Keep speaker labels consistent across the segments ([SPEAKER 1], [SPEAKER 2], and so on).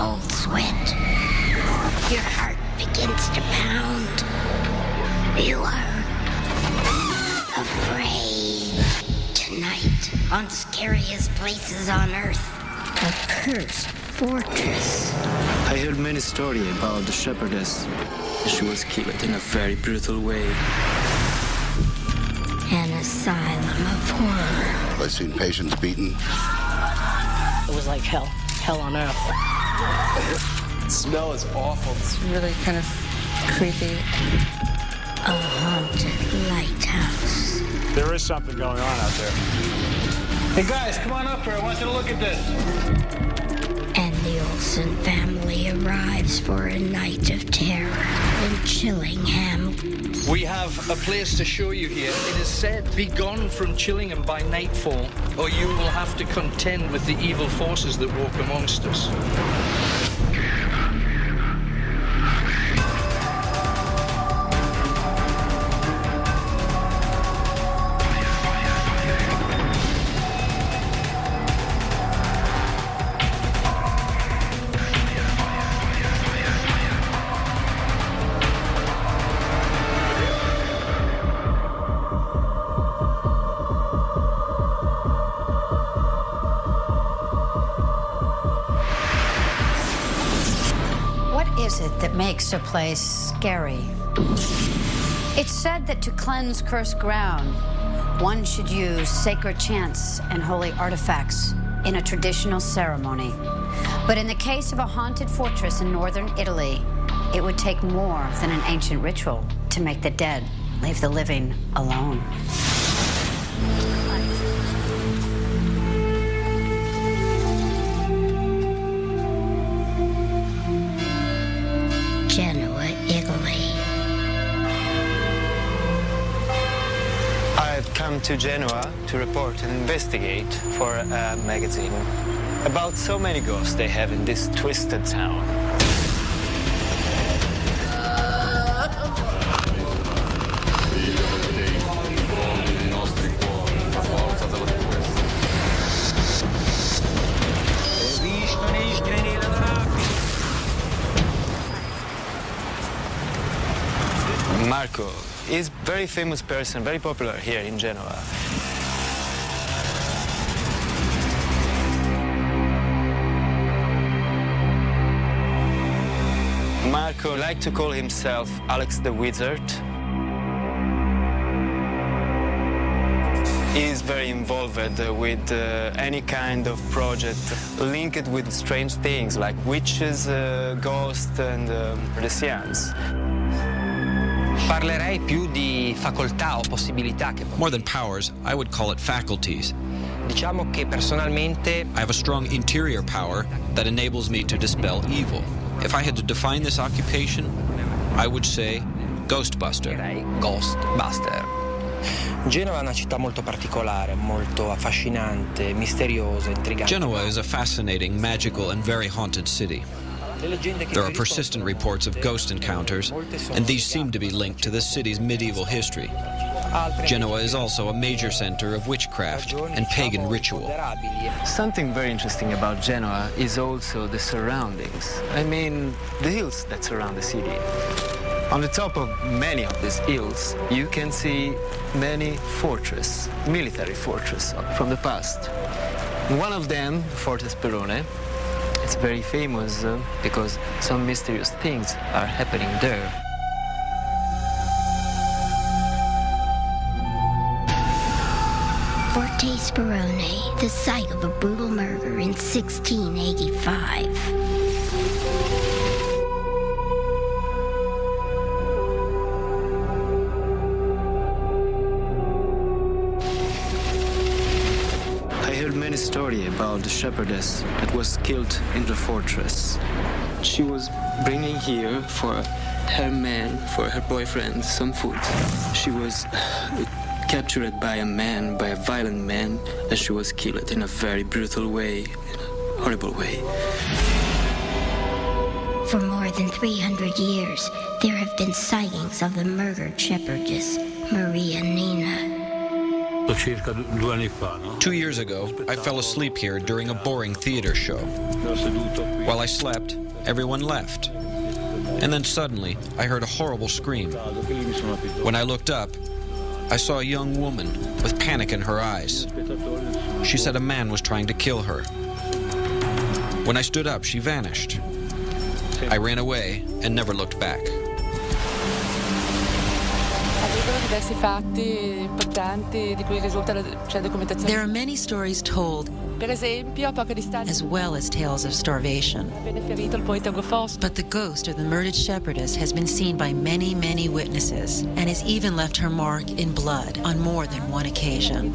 [SPEAKER 1] cold sweat. Your heart begins to pound. You are afraid. Tonight, on Scariest Places on Earth, a cursed fortress.
[SPEAKER 2] I heard many stories about the shepherdess. She was killed in a very brutal way.
[SPEAKER 1] An asylum of horror.
[SPEAKER 3] I've seen patients beaten.
[SPEAKER 4] It was like hell. Hell on earth.
[SPEAKER 5] The smell is awful.
[SPEAKER 4] It's really kind of creepy.
[SPEAKER 1] A haunted lighthouse.
[SPEAKER 6] There is something going on out there. Hey guys, come on up here. I want you to look at this.
[SPEAKER 1] And the Olsen family arrives for a night of terror in Chillingham.
[SPEAKER 7] We have a place to show you here. It is said, be gone from Chillingham by nightfall, or you will have to contend with the evil forces that walk amongst us.
[SPEAKER 8] What is it that makes a place scary? It's said that to cleanse cursed ground, one should use sacred chants and holy artifacts in a traditional ceremony. But in the case of a haunted fortress in northern Italy, it would take more than an ancient ritual to make the dead leave the living alone.
[SPEAKER 1] Genoa, Italy.
[SPEAKER 9] I've come to Genoa to report and investigate for a magazine about so many ghosts they have in this twisted town. Marco is a very famous person, very popular here in Genoa. Marco liked to call himself Alex the Wizard. He is very involved with any kind of project linked with strange things like witches, ghosts, and the science.
[SPEAKER 10] Parlerei più di facoltà o possibilità che...
[SPEAKER 11] More than powers, I would call it faculties.
[SPEAKER 10] Diciamo che personalmente
[SPEAKER 11] I have a strong interior power that enables me to dispel evil. If I had to define this occupation, I would say Ghostbuster.
[SPEAKER 10] Ghostbuster.
[SPEAKER 12] Genova è una città molto particolare, molto affascinante, misteriosa, intrigante.
[SPEAKER 11] Genoa is a fascinating, magical, and very haunted city. There are persistent reports of ghost encounters, and these seem to be linked to the city's medieval history. Genoa is also a major center of witchcraft and pagan ritual.
[SPEAKER 2] Something very interesting about Genoa is also the surroundings. I mean, the hills that surround the city. On the top of many of these hills, you can see many fortresses, military fortresses from the past. One of them, Fortress Perone, it's very famous because some mysterious things are happening there.
[SPEAKER 1] Forte Sperone, the site of a brutal murder in 1685.
[SPEAKER 2] Many stories about the shepherdess that was killed in the fortress. She was bringing here for her man, for her boyfriend, some food. She was captured by a man, by a violent man, and she was killed in a very brutal way, in a horrible way.
[SPEAKER 1] For more than 300 years, there have been sightings of the murdered shepherdess, Maria Nina.
[SPEAKER 11] 2 years ago, I fell asleep here during a boring theater show. While I slept, everyone left. And then suddenly, I heard a horrible scream. When I looked up, I saw a young woman with panic in her eyes. She said a man was trying to kill her. When I stood up, she vanished. I ran away and never looked back.
[SPEAKER 3] There are many stories told, as well as tales of starvation. But the ghost of the murdered shepherdess has been seen by many, many witnesses, and has even left her mark in blood on more than one occasion.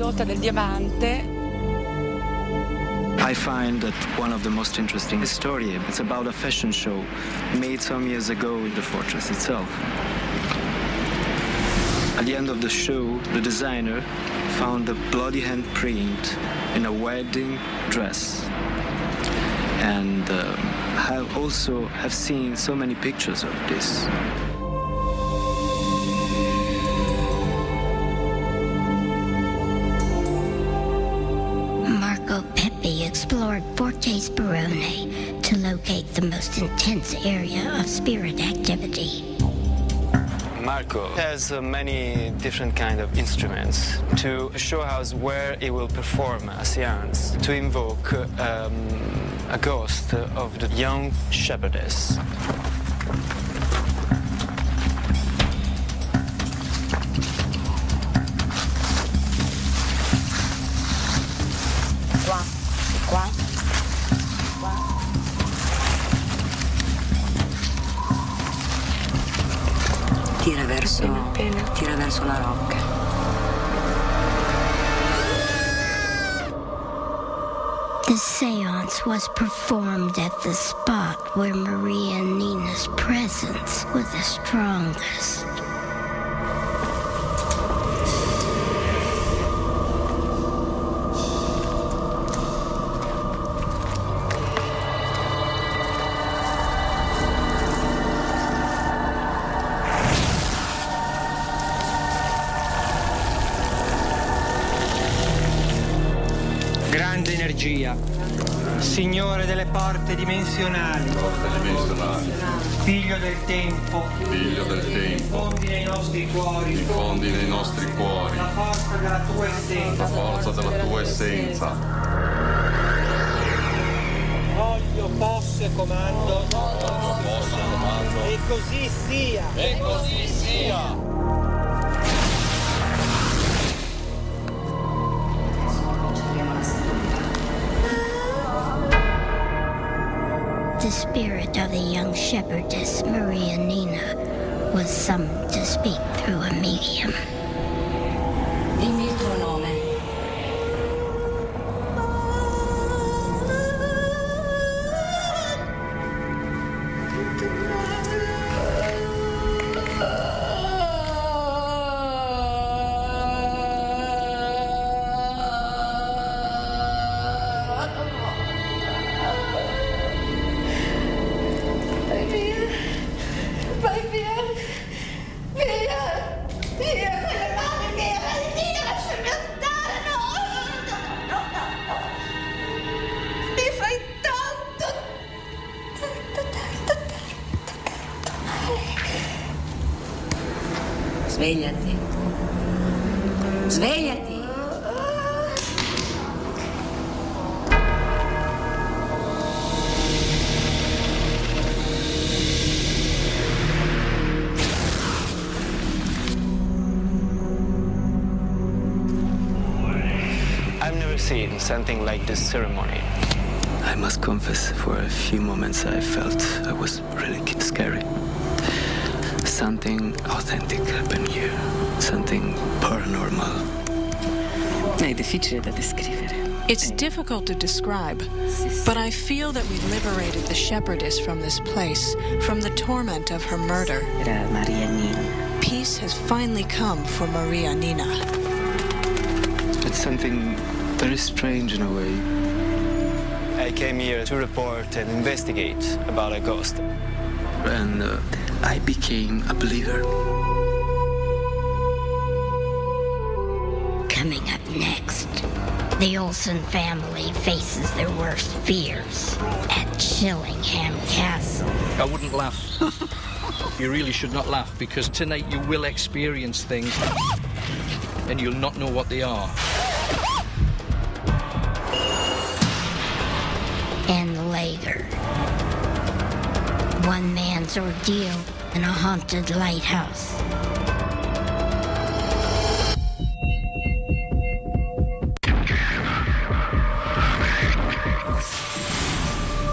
[SPEAKER 2] I find that one of the most interesting story. It's about a fashion show made some years ago in the fortress itself. At the end of the show, the designer found a bloody handprint in a wedding dress. And I also have seen so many pictures of this.
[SPEAKER 1] Marco Pepe explored Forte Sperone to locate the most intense area of spirit activity.
[SPEAKER 2] Marco has many different kind of instruments to show us where he will perform a seance to invoke a ghost of the young shepherdess.
[SPEAKER 3] Tira verso la rocca.
[SPEAKER 1] The seance was performed at the spot where Maria Nina's presence was the strongest.
[SPEAKER 12] Grande energia, Signore delle porte dimensionali, Figlio del tempo, infondi nei nostri cuori, la forza della tua essenza, Voglio, posso e comando, e così sia.
[SPEAKER 1] The spirit of the young shepherdess, Maria Nina, was summoned to speak through a medium.
[SPEAKER 3] Dimmi il tuo nome. Svegliati. Svegliati.
[SPEAKER 2] I've never seen something like this ceremony. I must confess, for a few moments I felt I was really scary. Something authentic happened here. Something paranormal.
[SPEAKER 3] È difficile da descrivere.
[SPEAKER 13] It's difficult to describe, but I feel that we liberated the shepherdess from this place, from the torment of her murder.
[SPEAKER 3] Era Maria Nina.
[SPEAKER 13] Peace has finally come for Maria Nina.
[SPEAKER 2] It's something very strange in a way. I came here to report and investigate about a ghost. And I became a believer.
[SPEAKER 1] Coming up next? The Olsen family faces their worst fears at Chillingham Castle.
[SPEAKER 7] I wouldn't laugh. You really should not laugh, because tonight you will experience things and you'll not know what they are.
[SPEAKER 1] And later, one man's ordeal in a haunted lighthouse.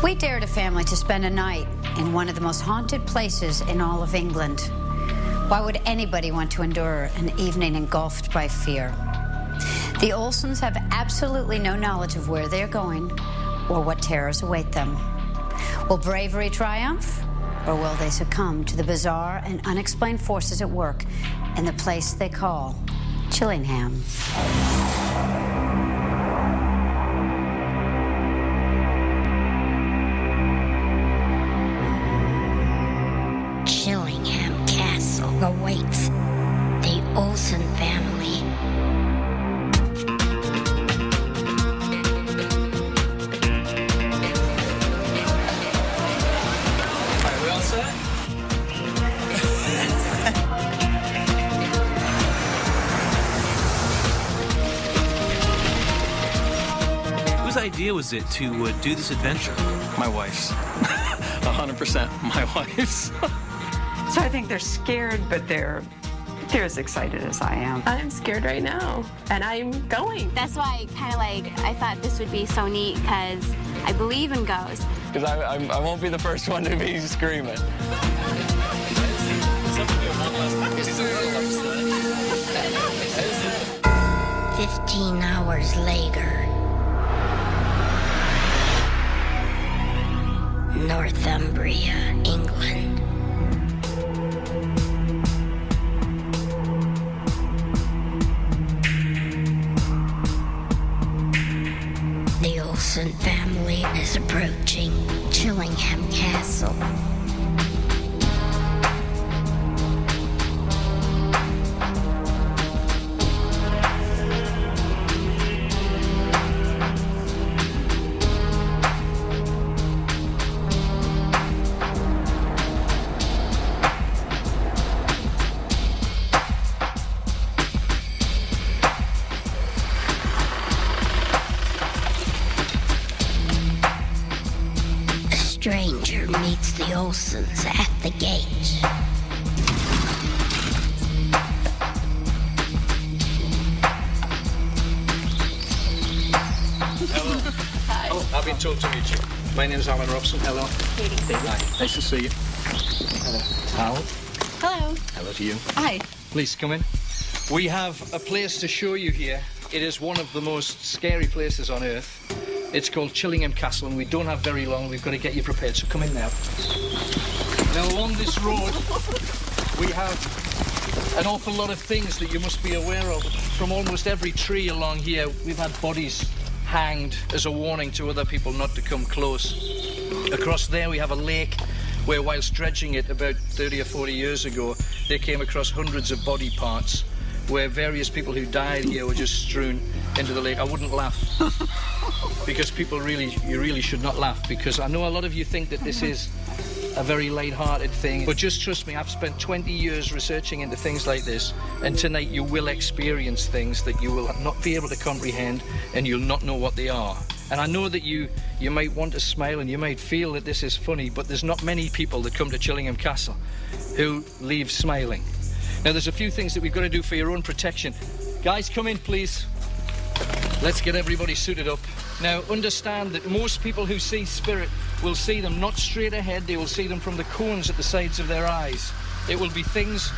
[SPEAKER 8] We dared a family to spend a night in one of the most haunted places in all of England. Why would anybody want to endure an evening engulfed by fear? The Olsens have absolutely no knowledge of where they're going or what terrors await them. Will bravery triumph, or will they succumb to the bizarre and unexplained forces at work in the place they call Chillingham?
[SPEAKER 1] Chillingham Castle awaits the Olsen family.
[SPEAKER 7] Are we all set?
[SPEAKER 14] Whose idea was it to do this adventure?
[SPEAKER 15] My wife's. 100% my wife's.
[SPEAKER 16] So I think they're scared, but they're as excited as I am.
[SPEAKER 17] I'm scared right now, and I'm going.
[SPEAKER 18] That's why I thought this would be so neat, because I believe in ghosts.
[SPEAKER 9] Because I won't be the first one to be screaming.
[SPEAKER 1] 15 hours later, Northumbria, England. The Olsen family is approaching Chillingham Castle. Stranger meets the Olsens at the gate.
[SPEAKER 7] Hello.
[SPEAKER 17] Hi.
[SPEAKER 7] Oh, I've been told to meet you. My name is Alan Robson. Hello.
[SPEAKER 17] Katie.
[SPEAKER 7] Hi. Nice to see you. Hello. Howard.
[SPEAKER 17] Hello.
[SPEAKER 7] Hello to you.
[SPEAKER 17] Hi.
[SPEAKER 7] Please come in. We have a place to show you here. It is one of the most scary places on Earth. It's called Chillingham Castle, and we don't have very long. We've got to get you prepared, so come in now. Now, along this road, we have an awful lot of things that you must be aware of. From almost every tree along here, we've had bodies hanged as a warning to other people not to come close. Across there, we have a lake where, whilst dredging it about 30 or 40 years ago, they came across hundreds of body parts where various people who died here were just strewn into the lake. I wouldn't laugh. Because you really should not laugh, because I know a lot of you think that this is a very light-hearted thing, but just trust me, I've spent 20 years researching into things like this, and tonight you will experience things that you will not be able to comprehend, and you'll not know what they are. And I know that you might want to smile and you might feel that this is funny, but there's not many people that come to Chillingham Castle who leave smiling. Now, there's a few things that we've got to do for your own protection. Guys, come in, please. Let's get everybody suited up. Now, understand that most people who see spirit will see them not straight ahead, they will see them from the cones at the sides of their eyes. It will be things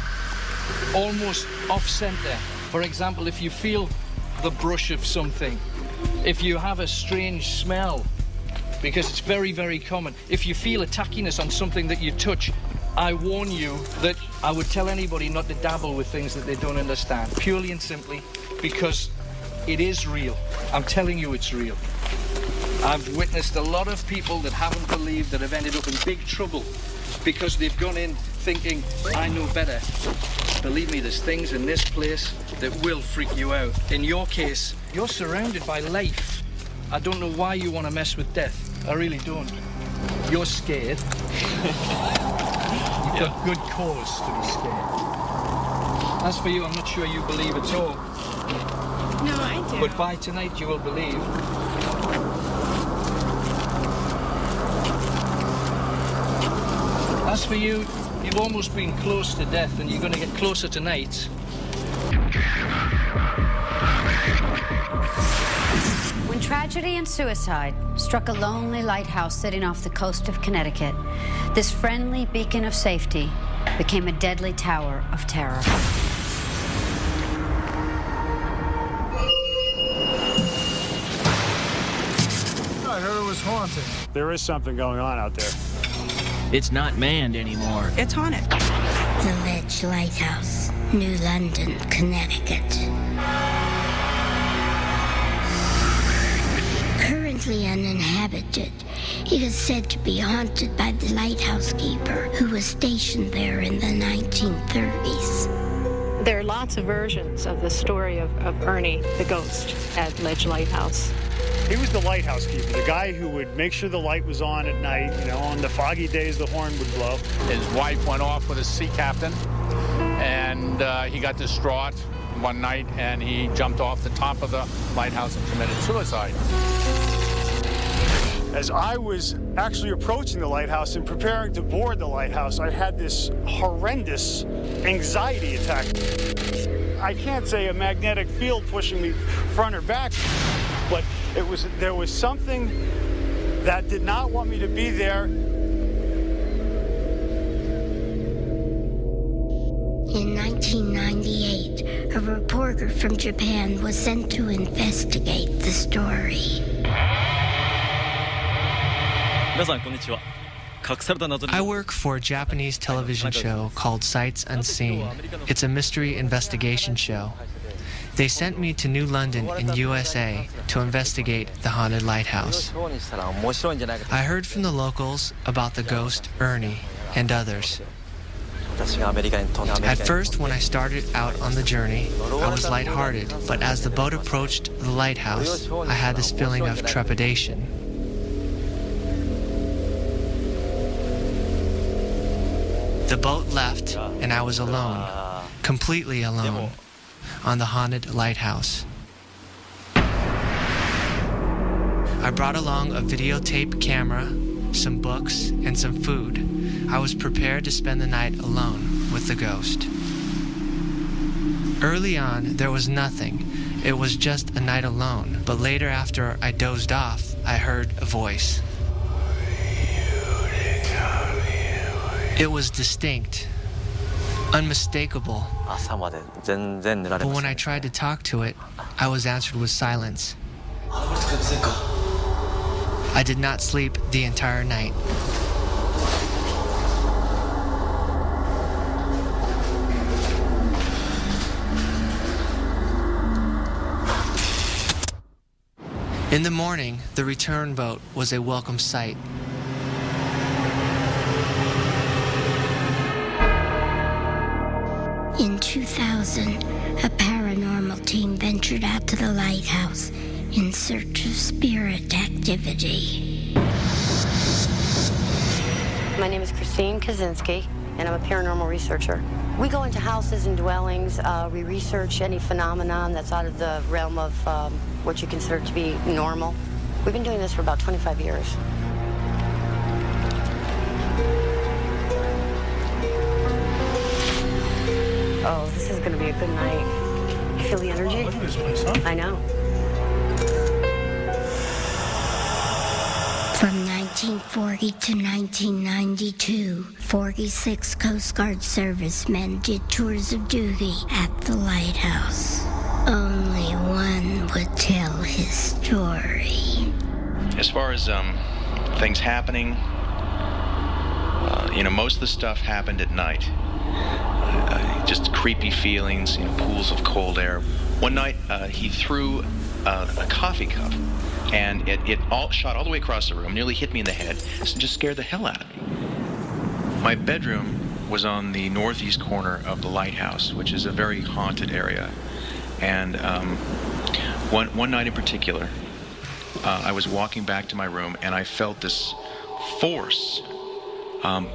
[SPEAKER 7] almost off-center. For example, if you feel the brush of something, if you have a strange smell, because it's very, very common. If you feel a tackiness on something that you touch, I warn you that I would tell anybody not to dabble with things that they don't understand, purely and simply because it is real. I'm telling you it's real. I've witnessed a lot of people that haven't believed that have ended up in big trouble because they've gone in thinking, I know better. Believe me, there's things in this place that will freak you out. In your case, you're surrounded by life. I don't know why you want to mess with death. I really don't. You're scared. You've got good cause to be scared. As for you, I'm not sure you believe at all.
[SPEAKER 17] No, I do.
[SPEAKER 7] But by tonight, you will believe. As for you, you've almost been close to death, and you're going to get closer tonight.
[SPEAKER 8] When tragedy and suicide struck a lonely lighthouse sitting off the coast of Connecticut, this friendly beacon of safety became a deadly tower of terror.
[SPEAKER 6] I heard it was haunted. There is something going on out there.
[SPEAKER 19] It's not manned anymore.
[SPEAKER 16] It's haunted.
[SPEAKER 1] The Ledge Lighthouse, New London, Connecticut. Currently uninhabited, it is said to be haunted by the lighthouse keeper who was stationed there in the 1930s.
[SPEAKER 17] There are lots of versions of the story of Ernie, the ghost, at Ledge Lighthouse.
[SPEAKER 6] He was the lighthouse keeper, the guy who would make sure the light was on at night. You know, on the foggy days, the horn would blow.
[SPEAKER 20] His wife went off with a sea captain, and he got distraught one night, and he jumped off the top of the lighthouse and committed suicide.
[SPEAKER 6] As I was actually approaching the lighthouse and preparing to board the lighthouse, I had this horrendous anxiety attack. I can't say a magnetic field pushing me front or back, but there was something that did not want me to be there.
[SPEAKER 1] In 1998, a reporter from Japan was sent to investigate the story.
[SPEAKER 21] I work for a Japanese television show called Sights Unseen. It's a mystery investigation show. They sent me to New London in USA to investigate the haunted lighthouse. I heard from the locals about the ghost Ernie and others. At first, when I started out on the journey, I was lighthearted, but as the boat approached the lighthouse, I had this feeling of trepidation. The boat left, and I was alone, completely alone, on the haunted lighthouse. I brought along a videotape camera, some books, and some food. I was prepared to spend the night alone with the ghost. Early on, there was nothing. It was just a night alone, but later after I dozed off, I heard a voice. It was distinct, unmistakable. But when I tried to talk to it, I was answered with silence. I did not sleep the entire night. In the morning, the return boat was a welcome sight.
[SPEAKER 1] In 2000, a paranormal team ventured out to the lighthouse in search of spirit activity.
[SPEAKER 22] My name is Christine Kaczynski, and I'm a paranormal researcher. We go into houses and dwellings. We research any phenomenon that's out of the realm of what you consider to be normal. We've been doing this for about 25 years. Oh, this is going to be a good night. You feel the energy?
[SPEAKER 6] Look at this place, huh?
[SPEAKER 22] I know.
[SPEAKER 1] From 1940 to 1992, 46 Coast Guard servicemen did tours of duty at the lighthouse. Only one would tell his story.
[SPEAKER 23] As far as things happening, most of the stuff happened at night. Just creepy feelings, pools of cold air. One night, he threw a coffee cup And it all shot all the way across the room, nearly hit me in the head, and just scared the hell out of me. My bedroom was on the northeast corner of the lighthouse, which is a very haunted area. And one night in particular, I was walking back to my room, and I felt this force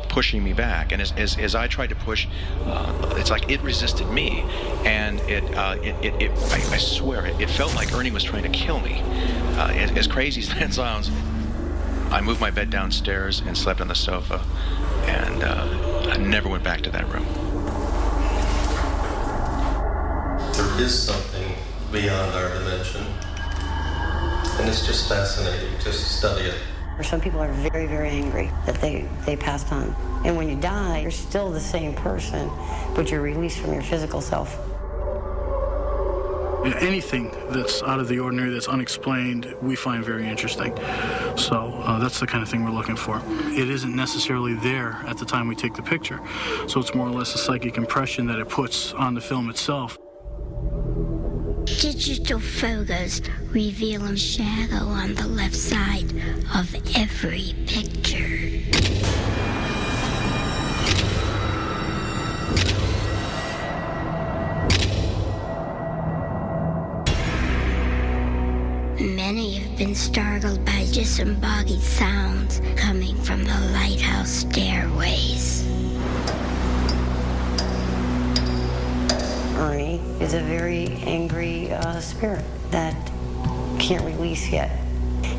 [SPEAKER 23] pushing me back. And as I tried to push, it's like it resisted me. And I swear, it felt like Ernie was trying to kill me. As crazy as that sounds, I moved my bed downstairs and slept on the sofa, and I never went back to that room.
[SPEAKER 4] There is something beyond our dimension, and it's just fascinating to study it.
[SPEAKER 22] Some people are very, very angry that they passed on. And when you die, you're still the same person, but you're released from your physical self.
[SPEAKER 6] Anything that's out of the ordinary, that's unexplained, we find very interesting. So that's the kind of thing we're looking for. It isn't necessarily there at the time we take the picture, so it's more or less a psychic impression that it puts on the film itself.
[SPEAKER 1] Digital photos reveal a shadow on the left side of every picture. Many have been startled by disembodied sounds coming from the lighthouse stairways.
[SPEAKER 22] Ernie is a very angry spirit that can't release yet.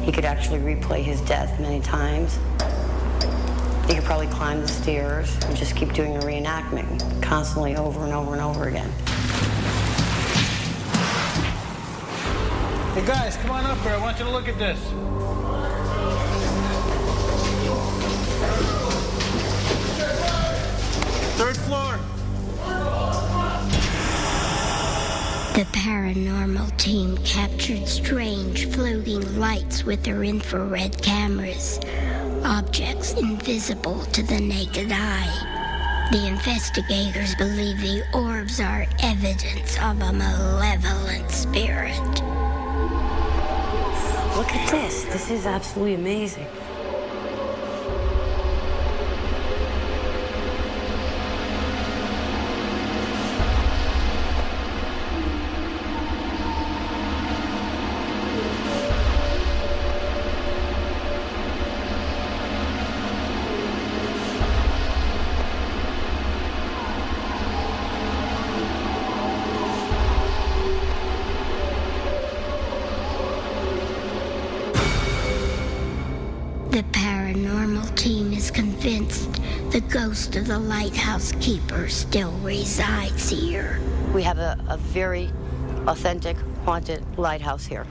[SPEAKER 22] He could actually replay his death many times. He could probably climb the stairs and just keep doing a reenactment constantly over and over and over again.
[SPEAKER 7] Hey guys, come on up here. I want you to look at this. Third floor.
[SPEAKER 1] The paranormal team captured strange floating lights with their infrared cameras, objects invisible to the naked eye. The investigators believe the orbs are evidence of a malevolent spirit.
[SPEAKER 22] Look at this. This is absolutely amazing.
[SPEAKER 1] The paranormal team is convinced the ghost of the lighthouse keeper still resides here.
[SPEAKER 22] We have a very authentic, haunted lighthouse here.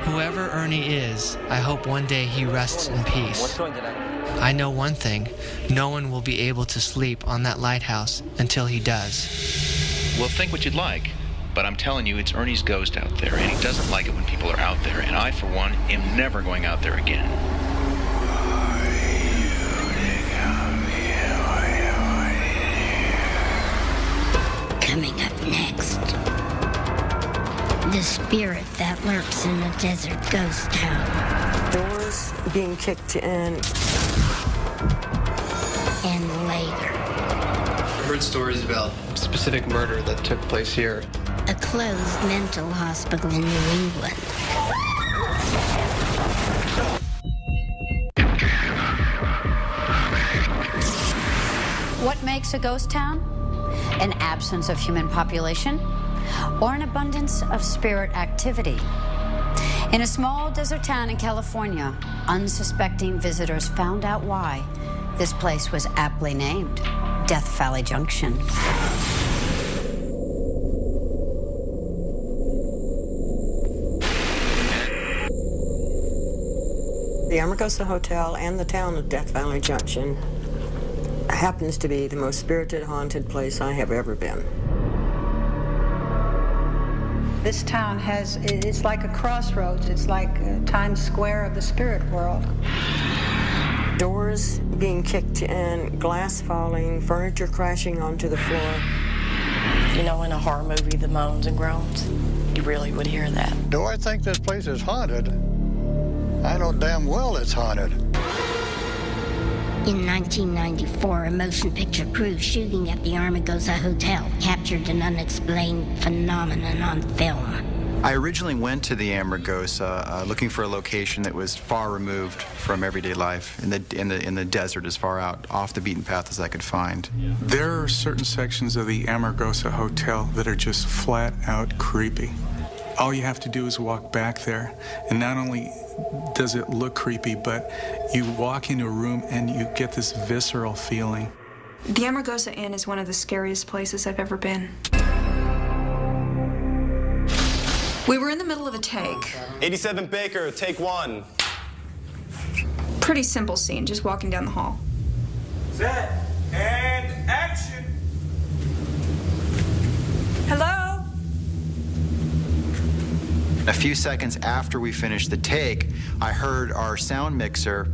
[SPEAKER 21] Whoever Ernie is, I hope one day he rests in peace. I know one thing, no one will be able to sleep on that lighthouse until he does.
[SPEAKER 23] Well, think what you'd like, but I'm telling you, it's Ernie's ghost out there, and he doesn't like it when people are out there, and I, for one, am never going out there again.
[SPEAKER 1] Coming up next, the spirit that lurks in a desert ghost town.
[SPEAKER 5] Doors being kicked in.
[SPEAKER 1] And later,
[SPEAKER 10] I heard stories about specific murder that took place here.
[SPEAKER 1] a closed mental hospital in New England.
[SPEAKER 8] What makes a ghost town? An absence of human population or an abundance of spirit activity? In a small desert town in California, unsuspecting visitors found out why this place was aptly named Death Valley Junction.
[SPEAKER 5] The Amargosa Hotel and the town of Death Valley Junction happens to be the most spirited, haunted place I have ever been.
[SPEAKER 24] This town it's like a crossroads. It's like Times Square of the spirit world.
[SPEAKER 5] Doors being kicked in, glass falling, furniture crashing onto the floor.
[SPEAKER 3] You know, in a horror movie, the moans and groans, you really would hear that.
[SPEAKER 11] Do I think this place is haunted? I know damn well it's haunted.
[SPEAKER 1] In 1994, a motion picture crew shooting at the Armagosa Hotel captured an unexplained phenomenon on film.
[SPEAKER 12] I originally went to the Amargosa looking for a location that was far removed from everyday life, in the desert, as far out off the beaten path as I could find.
[SPEAKER 13] There are certain sections of the Amargosa Hotel that are just flat out creepy. All you have to do is walk back there, and not only does it look creepy, but you walk into a room and you get this visceral feeling.
[SPEAKER 25] The Amargosa Inn is one of the scariest places I've ever been. We were in the middle of a take.
[SPEAKER 26] 87 Baker, take one.
[SPEAKER 25] Pretty simple scene, just walking down the hall.
[SPEAKER 27] Set and action.
[SPEAKER 25] Hello?
[SPEAKER 12] A few seconds after we finished the take, I heard our sound mixer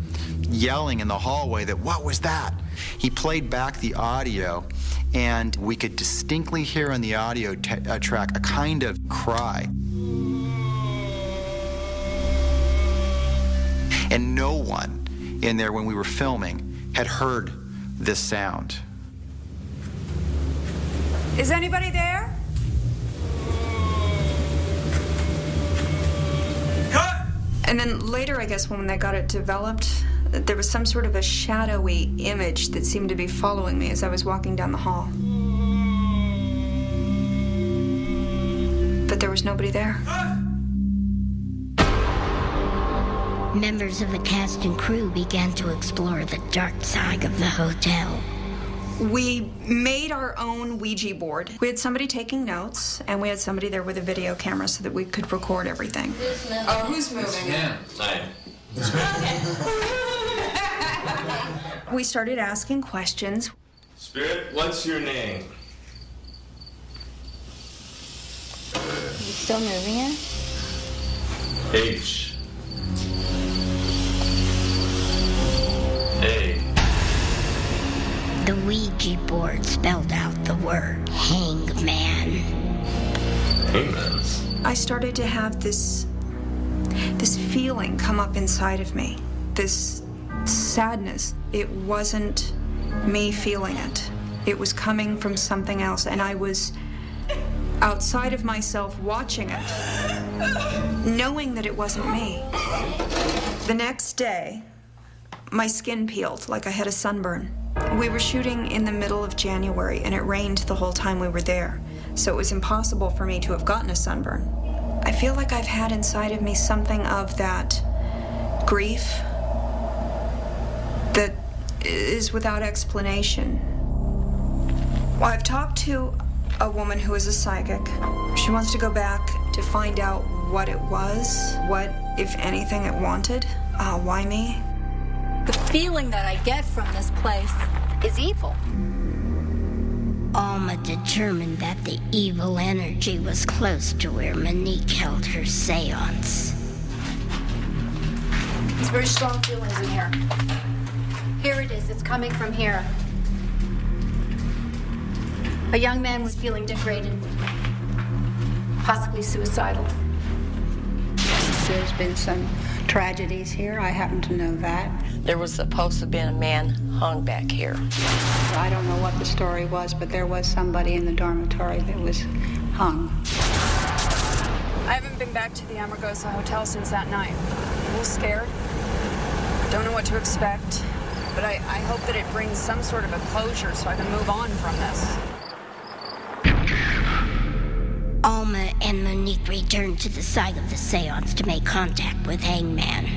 [SPEAKER 12] yelling in the hallway that, "What was that?" He played back the audio, and we could distinctly hear on the audio track a kind of cry. And no one in there when we were filming had heard this sound.
[SPEAKER 25] Is anybody there?
[SPEAKER 27] Cut!
[SPEAKER 25] And then later, I guess, when they got it developed, there was some sort of a shadowy image that seemed to be following me as I was walking down the hall. But there was nobody there.
[SPEAKER 1] Members of the cast and crew began to explore the dark side of the hotel.
[SPEAKER 25] We made our own Ouija board. We had somebody taking notes, and we had somebody there with a video camera so that we could record everything. Oh, who's moving?
[SPEAKER 26] Yeah.
[SPEAKER 25] We started asking questions.
[SPEAKER 26] Spirit, what's your name?
[SPEAKER 18] You still moving it?
[SPEAKER 26] H. A.
[SPEAKER 1] The Ouija board spelled out the word hangman.
[SPEAKER 26] Hangman's?
[SPEAKER 25] I started to have this feeling come up inside of me, this sadness. It wasn't me feeling it. It was coming from something else, and I was outside of myself watching it, knowing that it wasn't me. The next day, my skin peeled like I had a sunburn. We were shooting in the middle of January, and it rained the whole time we were there, so it was impossible for me to have gotten a sunburn. I feel like I've had inside of me something of that grief that is without explanation. Well, I've talked to a woman who is a psychic. She wants to go back to find out what it was, what, if anything, it wanted. Why me?
[SPEAKER 28] The feeling that I get from this place is evil.
[SPEAKER 1] Alma determined that the evil energy was close to where Monique held her seance.
[SPEAKER 28] It's very strong feelings in here. Here it is. It's coming from here. A young man was feeling degraded, possibly suicidal.
[SPEAKER 24] There's been some tragedies here. I happen to know that.
[SPEAKER 3] There was supposed to have been a man hung back here.
[SPEAKER 24] I don't know what the story was, but there was somebody in the dormitory that was hung.
[SPEAKER 25] I haven't been back to the Amargosa Hotel since that night. I'm a little scared. Don't know what to expect, but I hope that it brings some sort of a closure so I can move on from this.
[SPEAKER 1] Alma and Monique returned to the site of the seance to make contact with Hangman.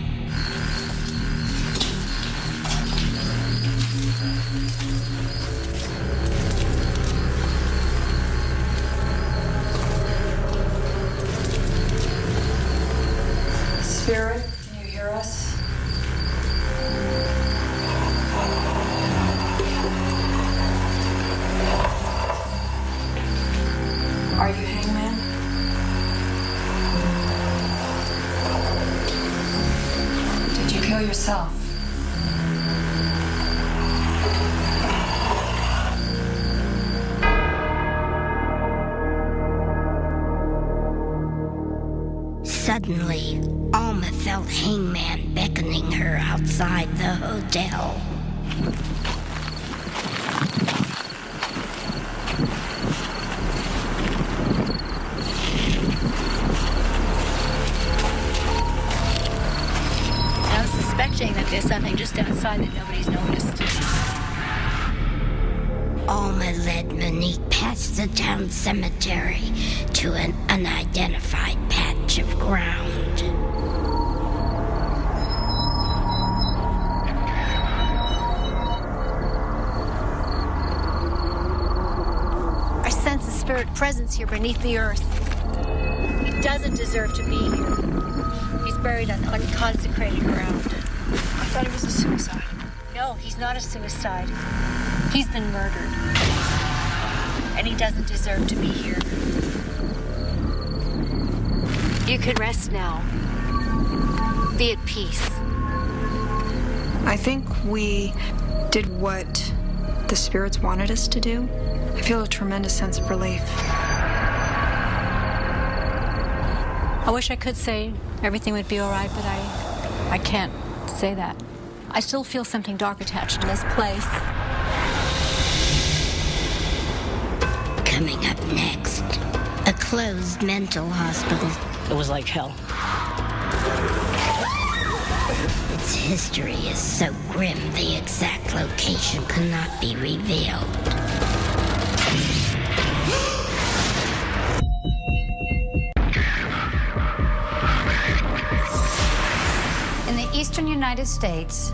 [SPEAKER 25] Spirit, can you hear us? Are you Hangman? Did you kill yourself?
[SPEAKER 1] Suddenly, Alma felt Hangman beckoning her outside the hotel.
[SPEAKER 28] I was suspecting that there's something just outside that nobody's noticed.
[SPEAKER 1] Alma led Monique past the town cemetery to an unidentified patch of ground.
[SPEAKER 28] I sense a spirit presence here beneath the earth. He doesn't deserve to be here. He's buried on unconsecrated ground. I thought it was a suicide. No, he's not a suicide. He's been murdered. And he doesn't deserve to be here. You can rest now. Be at peace.
[SPEAKER 25] I think we did what the spirits wanted us to do. I feel a tremendous sense of relief.
[SPEAKER 28] I wish I could say everything would be all right, but I can't say that. I still feel something dark attached to this place.
[SPEAKER 1] Coming up next, a closed mental hospital.
[SPEAKER 3] It was like hell.
[SPEAKER 1] Its history is so grim, the exact location cannot be revealed.
[SPEAKER 8] In the eastern United States,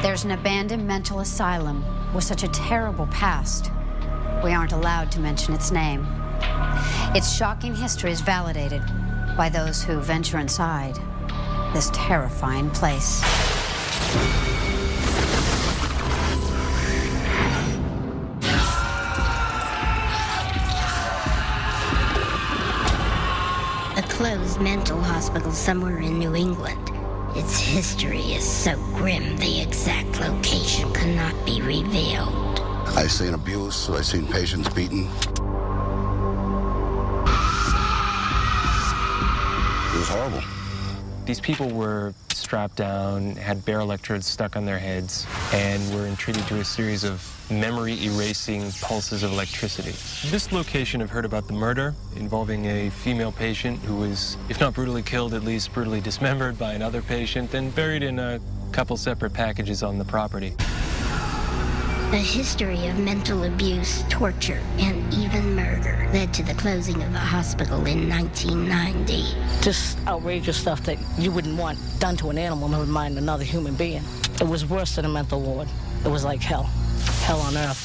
[SPEAKER 8] there's an abandoned mental asylum with such a terrible past. We aren't allowed to mention its name. Its shocking history is validated by those who venture inside this terrifying place.
[SPEAKER 1] A closed mental hospital somewhere in New England. Its history is so grim, the exact location cannot be revealed.
[SPEAKER 2] I've seen abuse, I've seen patients beaten. It was horrible.
[SPEAKER 10] These people were strapped down, had bare electrodes stuck on their heads, and were entreated to a series of memory-erasing pulses of electricity. This location, I've heard about the murder involving a female patient who was, if not brutally killed, at least brutally dismembered by another patient, then buried in a couple separate packages on the property.
[SPEAKER 1] A history of mental abuse, torture, and even murder led to the closing of the hospital in 1990.
[SPEAKER 3] Just outrageous stuff that you wouldn't want done to an animal, never mind another human being. It was worse than a mental ward. It was like hell. Hell on earth.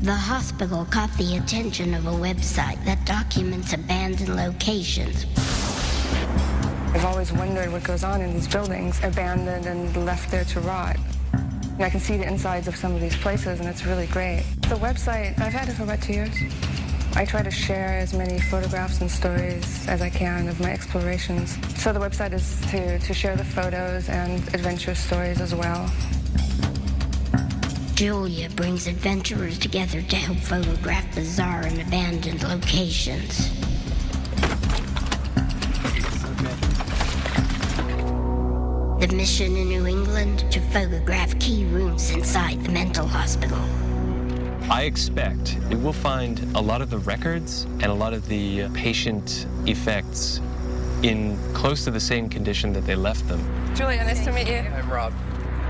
[SPEAKER 1] The hospital caught the attention of a website that documents abandoned locations.
[SPEAKER 24] I've always wondered what goes on in these buildings, abandoned and left there to rot. And I can see the insides of some of these places, and it's really great. The website, I've had it for about 2 years. I try to share as many photographs and stories as I can of my explorations. So the website is to share the photos and adventure stories as well.
[SPEAKER 1] Julia brings adventurers together to help photograph bizarre and abandoned locations. The mission in New England to photograph key rooms inside the mental hospital.
[SPEAKER 10] I expect we will find a lot of the records and a lot of the patient effects in close to the same condition that they left them.
[SPEAKER 24] Julia, nice to meet you.
[SPEAKER 10] I'm Rob.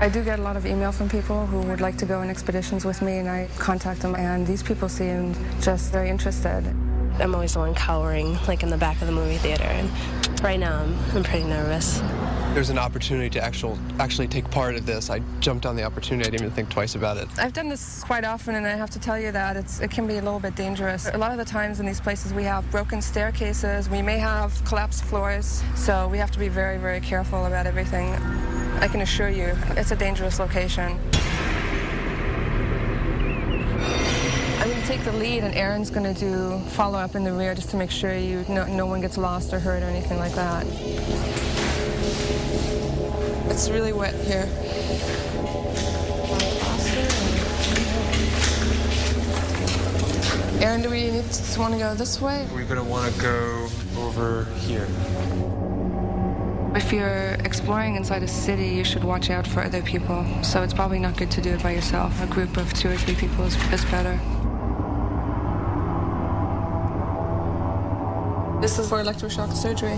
[SPEAKER 24] I do get a lot of email from people who would like to go on expeditions with me, and I contact them, and these people seemed just very interested.
[SPEAKER 9] I'm always the one cowering, like in the back of the movie theater, and right now I'm pretty nervous.
[SPEAKER 10] There's an opportunity to actually take part of this. I jumped on the opportunity. I didn't even think twice about it.
[SPEAKER 24] I've done this quite often, and I have to tell you that it can be a little bit dangerous. A lot of the times in these places we have broken staircases, we may have collapsed floors, so we have to be very, very careful about everything. I can assure you, it's a dangerous location. I'm going to take the lead, and Aaron's going to do follow-up in the rear just to make sure no one gets lost or hurt or anything like that. It's really wet here. Aaron, do we want to go this way?
[SPEAKER 10] We're going to want to go over here.
[SPEAKER 24] If you're exploring inside a city, you should watch out for other people. So it's probably not good to do it by yourself. A group of 2 or 3 people is better. This is for electroshock surgery.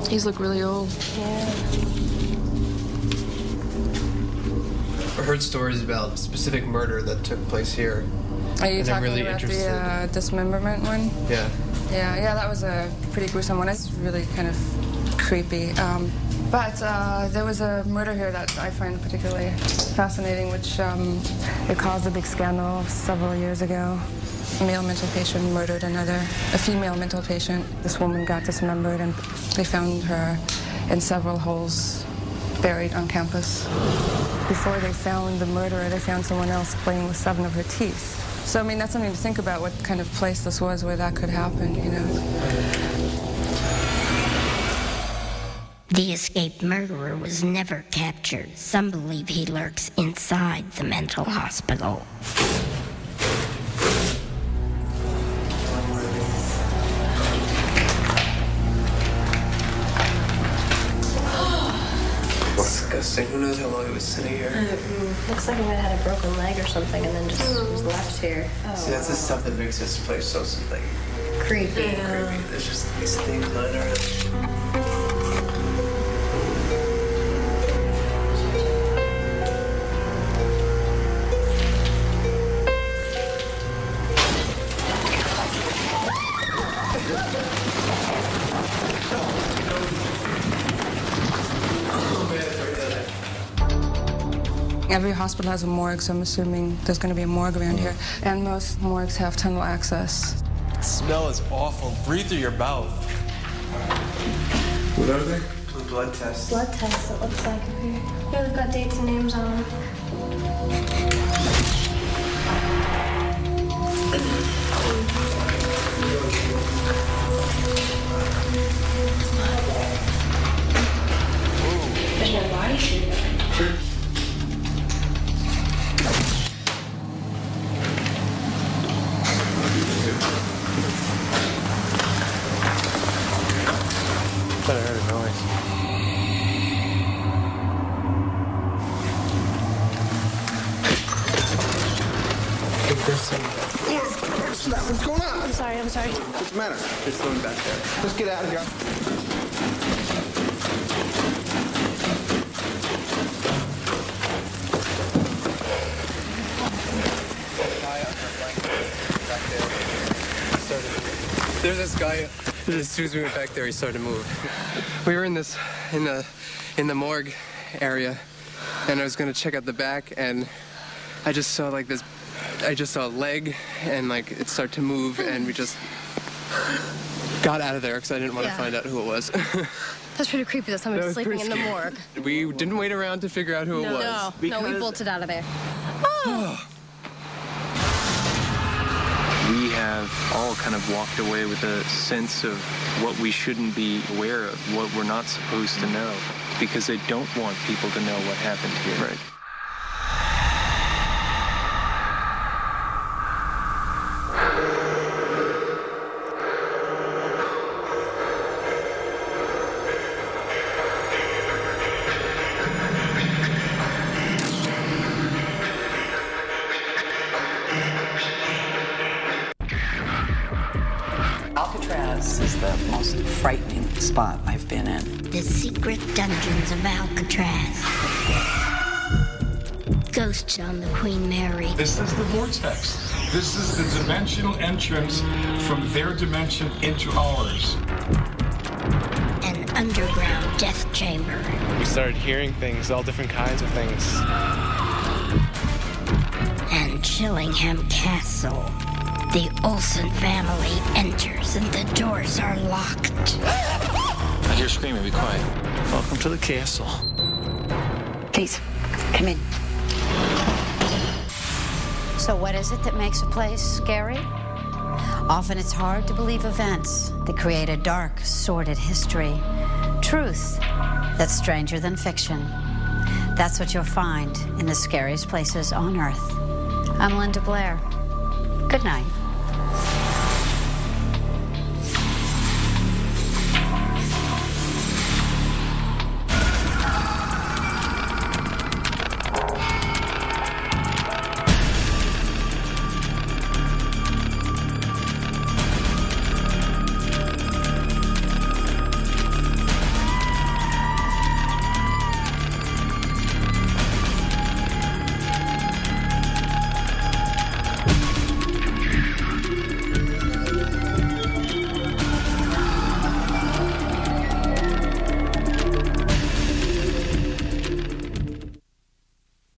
[SPEAKER 24] These look really old.
[SPEAKER 4] Yeah. I heard stories about specific murder that took place here.
[SPEAKER 24] Are you
[SPEAKER 4] and
[SPEAKER 24] talking
[SPEAKER 4] I'm really
[SPEAKER 24] about
[SPEAKER 4] interested.
[SPEAKER 24] the dismemberment one?
[SPEAKER 4] Yeah.
[SPEAKER 24] Yeah, that was a pretty gruesome one. It's really kind of creepy. But there was a murder here that I find particularly fascinating, which it caused a big scandal several years ago. A male mental patient murdered a female mental patient. This woman got dismembered, and they found her in several holes buried on campus. Before they found the murderer, they found someone else playing with 7 of her teeth. So, I mean, that's something to think about, what kind of place this was where that could happen, you know.
[SPEAKER 1] The escaped murderer was never captured. Some believe he lurks inside the mental hospital.
[SPEAKER 4] Disgusting. Who knows how long it was sitting here?
[SPEAKER 9] Looks like he might have had a broken leg or something and then just was left here.
[SPEAKER 4] See, that's the stuff that makes this place so, like,
[SPEAKER 9] Creepy.
[SPEAKER 4] creepy. There's just these things lying around.
[SPEAKER 24] Every hospital has a morgue, so I'm assuming there's going to be a morgue around here. And most morgues have tunnel access.
[SPEAKER 10] The smell is awful. Breathe through your mouth.
[SPEAKER 4] What are they? Blood tests.
[SPEAKER 18] Blood tests, it looks like. Yeah, they've got dates and names on them. There's no body sheet.
[SPEAKER 4] Sure.
[SPEAKER 10] I thought I heard a noise.
[SPEAKER 2] What's going on?
[SPEAKER 18] I'm sorry.
[SPEAKER 2] What's the matter?
[SPEAKER 4] There's someone back there.
[SPEAKER 2] Let's get out of here.
[SPEAKER 4] There's this guy. As soon as we went back there, he started to move. We were in the morgue area, and I was gonna check out the back, and I just saw like this. I just saw a leg, and like it started to move, and we just got out of there because I didn't want to find out who it was.
[SPEAKER 9] That's pretty creepy that someone's sleeping in the morgue.
[SPEAKER 4] We didn't wait around to figure out who it was.
[SPEAKER 9] No, we bolted out of there.
[SPEAKER 10] We have all kind of walked away with a sense of what we shouldn't be aware of, what we're not supposed to know, because they don't want people to know what happened here.
[SPEAKER 4] Right.
[SPEAKER 6] Alcatraz is the most frightening spot I've been in.
[SPEAKER 1] The secret dungeons of Alcatraz. Ghosts on the Queen Mary.
[SPEAKER 14] This is the vortex. This is the dimensional entrance from their dimension into ours.
[SPEAKER 1] An underground death chamber.
[SPEAKER 10] We started hearing things, all different kinds of things.
[SPEAKER 1] And Chillingham Castle. The Olsen family enters and the doors are locked.
[SPEAKER 10] I hear screaming, be quiet. Welcome to the castle.
[SPEAKER 8] Please, come in. So what is it that makes a place scary? Often it's hard to believe events that create a dark, sordid history. Truth that's stranger than fiction. That's what you'll find in the scariest places on Earth. I'm Linda Blair. Good night.